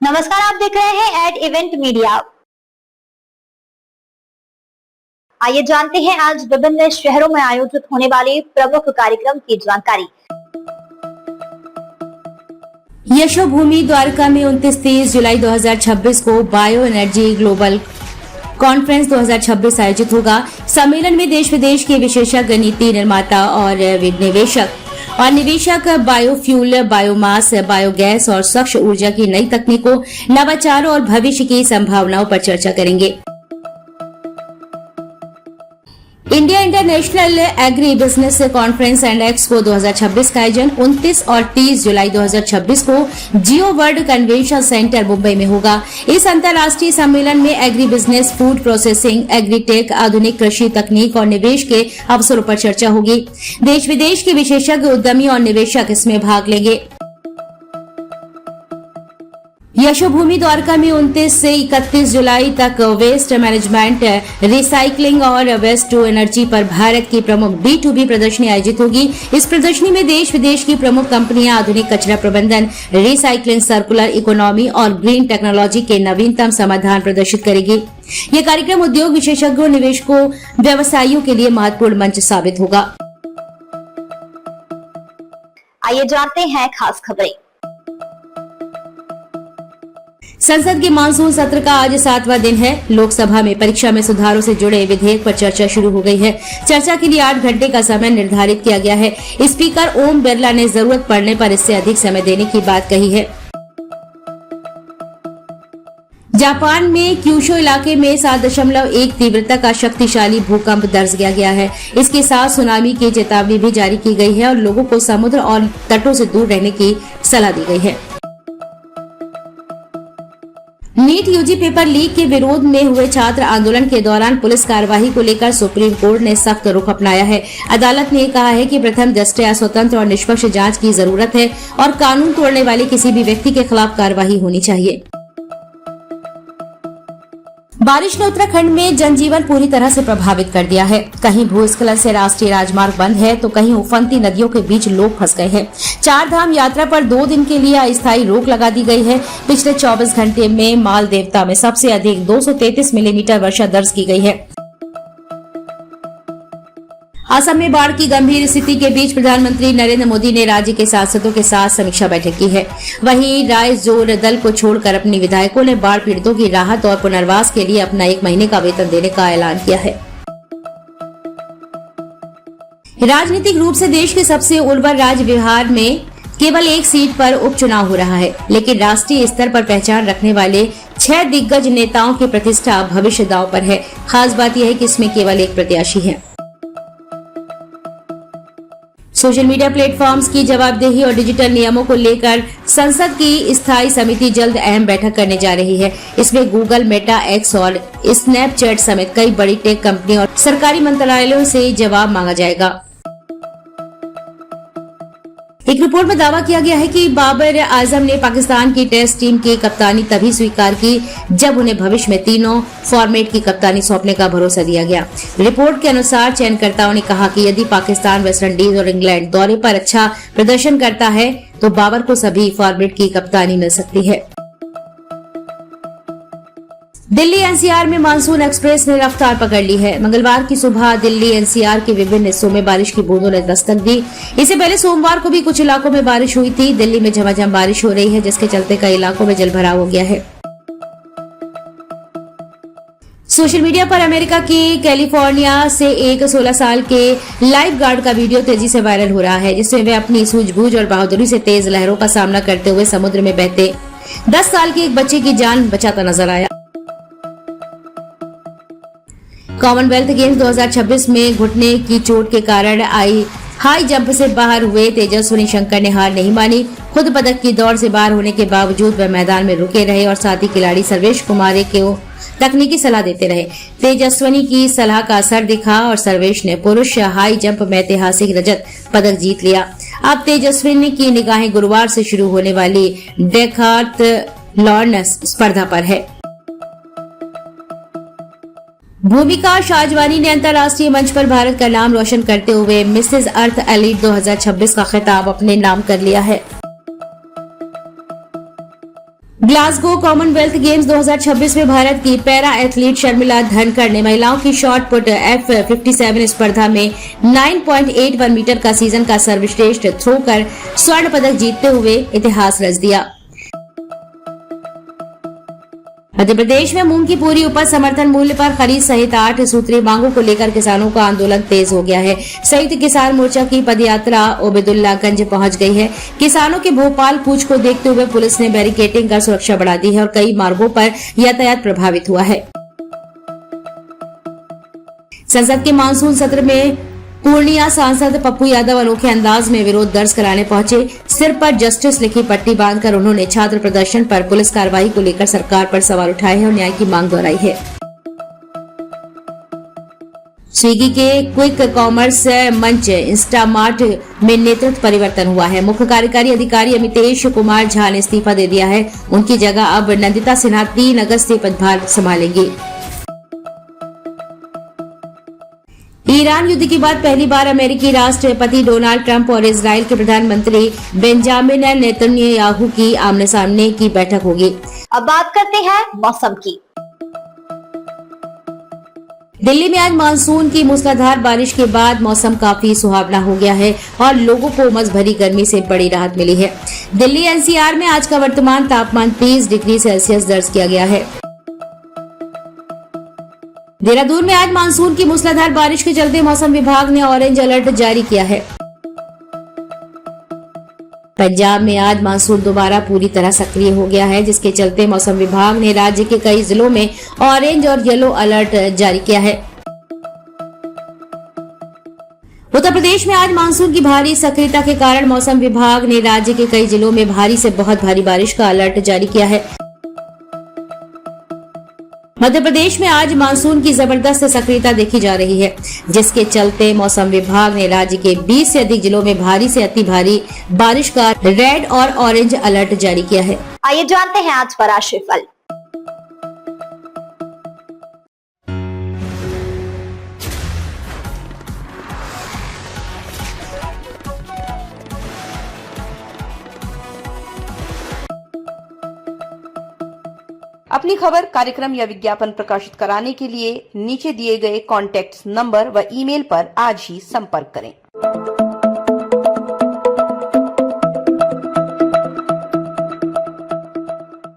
नमस्कार, आप देख रहे हैं एड इवेंट मीडिया। आइए जानते हैं आज विभिन्न शहरों में आयोजित होने वाले प्रमुख कार्यक्रम की जानकारी। यशोभूमि द्वारका में 29-30 जुलाई 2026 को बायो एनर्जी ग्लोबल कॉन्फ्रेंस 2026 आयोजित होगा। सम्मेलन में देश विदेश के विशेषज्ञ, नीति निर्माता और निवेशक बायोफ्यूल, बायोमास, बायोगैस और स्वच्छ ऊर्जा की नई तकनीकों, नवाचारों और भविष्य की संभावनाओं पर चर्चा करेंगे। India international agri business conference and expo 2026 का आयोजन 29 और 30 जुलाई 2026 को जियो वर्ल्ड कन्वेंशन सेंटर मुंबई में होगा। इस अंतर्राष्ट्रीय सम्मेलन में agri business, food processing, agritech, आधुनिक कृषि तकनीक और निवेश के अवसरों पर चर्चा होगी। देश विदेश के विशेषज्ञ, उद्यमी और निवेशक इसमें भाग लेंगे। यशोभूमि द्वारका में 29 से 31 जुलाई तक वेस्ट मैनेजमेंट, रिसाइकलिंग और वेस्ट टू एनर्जी पर भारत की प्रमुख B2B प्रदर्शनी आयोजित होगी। इस प्रदर्शनी में देश विदेश की प्रमुख कंपनियां आधुनिक कचरा प्रबंधन, रिसाइकलिंग, सर्कुलर इकोनॉमी और ग्रीन टेक्नोलॉजी के नवीनतम समाधान प्रदर्शित करेगी। यह कार्यक्रम उद्योग विशेषज्ञों, निवेशकों, व्यवसायियों के लिए महत्वपूर्ण मंच साबित होगा। आइए जानते हैं खास खबरें। संसद के मानसून सत्र का आज 7वां दिन है। लोकसभा में परीक्षा में सुधारों से जुड़े विधेयक पर चर्चा शुरू हो गई है। चर्चा के लिए 8 घंटे का समय निर्धारित किया गया है। स्पीकर ओम बिरला ने जरूरत पड़ने पर इससे अधिक समय देने की बात कही है। जापान में क्यूशो इलाके में 7.1 तीव्रता का शक्तिशाली भूकंप दर्ज किया गया है। इसके साथ सुनामी की चेतावनी भी जारी की गई है और लोगों को समुद्र और तटों से दूर रहने की सलाह दी गई है। नीट यूजी पेपर लीक के विरोध में हुए छात्र आंदोलन के दौरान पुलिस कार्रवाई को लेकर सुप्रीम कोर्ट ने सख्त रुख अपनाया है। अदालत ने कहा है कि प्रथम दृष्टया स्वतंत्र और निष्पक्ष जांच की जरूरत है और कानून तोड़ने वाले किसी भी व्यक्ति के खिलाफ कार्रवाई होनी चाहिए। बारिश ने उत्तराखंड में जनजीवन पूरी तरह से प्रभावित कर दिया है। कहीं भूस्खलन से राष्ट्रीय राजमार्ग बंद है तो कहीं उफनती नदियों के बीच लोग फंस गए हैं। 4 धाम यात्रा पर 2 दिन के लिए अस्थायी रोक लगा दी गई है। पिछले 24 घंटे में मालदेवता में सबसे अधिक 233 मिलीमीटर वर्षा दर्ज की गई है। असम में बाढ़ की गंभीर स्थिति के बीच प्रधानमंत्री नरेंद्र मोदी ने राज्य के सांसदों के साथ समीक्षा बैठक की है। वहीं राय जोर दल को छोड़कर अपने विधायकों ने बाढ़ पीड़ितों की राहत और पुनर्वास के लिए अपना 1 महीने का वेतन देने का ऐलान किया है। राजनीतिक रूप से देश के सबसे उर्वर राज्य बिहार में केवल 1 सीट पर उपचुनाव हो रहा है, लेकिन राष्ट्रीय स्तर पर पहचान रखने वाले 6 दिग्गज नेताओं की प्रतिष्ठा भविष्य दांव पर है। खास बात यह है कि इसमें केवल 1 प्रत्याशी है। सोशल मीडिया प्लेटफॉर्म्स की जवाबदेही और डिजिटल नियमों को लेकर संसद की स्थायी समिति जल्द अहम बैठक करने जा रही है। इसमें गूगल, मेटा, एक्स और स्नैपचैट समेत कई बड़ी टेक कंपनियों और सरकारी मंत्रालयों से जवाब मांगा जाएगा। एक रिपोर्ट में दावा किया गया है कि बाबर आजम ने पाकिस्तान की टेस्ट टीम की कप्तानी तभी स्वीकार की जब उन्हें भविष्य में तीनों फॉर्मेट की कप्तानी सौंपने का भरोसा दिया गया। रिपोर्ट के अनुसार चयनकर्ताओं ने कहा कि यदि पाकिस्तान, वेस्टइंडीज और इंग्लैंड दौरे पर अच्छा प्रदर्शन करता है तो बाबर को सभी फॉर्मेट की कप्तानी मिल सकती है। दिल्ली एनसीआर में मानसून एक्सप्रेस ने रफ्तार पकड़ ली है। मंगलवार की सुबह दिल्ली एनसीआर के विभिन्न हिस्सों में बारिश की बूंदों ने दस्तक दी। इससे पहले सोमवार को भी कुछ इलाकों में बारिश हुई थी। दिल्ली में झमाझम बारिश हो रही है, जिसके चलते कई इलाकों में जलभराव हो गया है। सोशल मीडिया पर अमेरिका की कैलिफोर्निया से एक 16 साल के लाइफ गार्ड का वीडियो तेजी से वायरल हो रहा है, जिसमें वे अपनी सूझबूझ और बहादुरी से तेज लहरों का सामना करते हुए समुद्र में बहते 10 साल के एक बच्चे की जान बचाता नजर आया। कॉमनवेल्थ गेम्स 2026 में घुटने की चोट के कारण हाई जंप से बाहर हुए तेजस्विनी शंकर ने हार नहीं मानी। खुद पदक की दौड़ से बाहर होने के बावजूद वह मैदान में रुके रहे और साथी खिलाड़ी सर्वेश कुमार को तकनीकी सलाह देते रहे। तेजस्विनी की सलाह का असर दिखा और सर्वेश ने पुरुष हाई जंप में ऐतिहासिक रजत पदक जीत लिया। अब तेजस्विनी की निगाहें गुरुवार से शुरू होने वाली डेकाथलॉन स्पर्धा पर है। भूमिका शाहजवानी ने अंतर्राष्ट्रीय मंच पर भारत का नाम रोशन करते हुए मिसेज अर्थ एलीट 2026 का खिताब अपने नाम कर लिया है। ग्लासगो कॉमनवेल्थ गेम्स 2026 में भारत की पैरा एथलीट शर्मिला धनखड़ ने महिलाओं की शॉट पुट F57 स्पर्धा में 9.81 मीटर का सीजन का सर्वश्रेष्ठ थ्रो कर स्वर्ण पदक जीतते हुए इतिहास रच दिया। मध्य प्रदेश में मूंग की पूरी उपज समर्थन मूल्य पर खरीद सहित 8 सूत्रीय मांगों को लेकर किसानों का आंदोलन तेज हो गया है। संयुक्त किसान मोर्चा की पदयात्रा ओबेदुल्लागंज पहुंच गई है। किसानों के भोपाल कूच को देखते हुए पुलिस ने बैरिकेडिंग कर सुरक्षा बढ़ा दी है और कई मार्गों पर यातायात प्रभावित हुआ है। संसद के मानसून सत्र में पूर्णिया सांसद पप्पू यादव अनोखे अंदाज में विरोध दर्ज कराने पहुंचे। सिर पर जस्टिस लिखी पट्टी बांधकर उन्होंने छात्र प्रदर्शन पर पुलिस कार्रवाई को लेकर सरकार पर सवाल उठाए हैं और न्याय की मांग दोहराई है। स्विगी के क्विक कॉमर्स मंच इंस्टामार्ट में नेतृत्व परिवर्तन हुआ है। मुख्य कार्यकारी अधिकारी अमितेश कुमार झा ने इस्तीफा दे दिया है। उनकी जगह अब नंदिता सिन्हा 3 अगस्त से पदभार संभालेंगी। ईरान युद्ध के बाद पहली बार अमेरिकी राष्ट्रपति डोनाल्ड ट्रंप और इजराइल के प्रधानमंत्री बेंजामिन नेतन्याहू की आमने सामने की बैठक होगी। अब बात करते हैं मौसम की। दिल्ली में आज मानसून की मूसलाधार बारिश के बाद मौसम काफी सुहावना हो गया है और लोगों को उमस भरी गर्मी से बड़ी राहत मिली है। दिल्ली एनसीआर में आज का वर्तमान तापमान 30 डिग्री सेल्सियस दर्ज किया गया है। देहरादून में आज मानसून की मूसलाधार बारिश के चलते मौसम विभाग ने ऑरेंज अलर्ट जारी किया है। पंजाब में आज मानसून दोबारा पूरी तरह सक्रिय हो गया है, जिसके चलते मौसम विभाग ने राज्य के कई जिलों में ऑरेंज और येलो अलर्ट जारी किया है। उत्तर प्रदेश में आज मानसून की भारी सक्रियता के कारण मौसम विभाग ने राज्य के कई जिलों में भारी से बहुत भारी बारिश का अलर्ट जारी किया है। मध्य प्रदेश में आज मानसून की जबरदस्त सक्रियता देखी जा रही है, जिसके चलते मौसम विभाग ने राज्य के 20 से अधिक जिलों में भारी से अति भारी बारिश का रेड और ऑरेंज अलर्ट जारी किया है। आइए जानते हैं आज का राशिफल। अपनी खबर, कार्यक्रम या विज्ञापन प्रकाशित कराने के लिए नीचे दिए गए कॉन्टैक्ट नंबर व ईमेल पर आज ही संपर्क करें।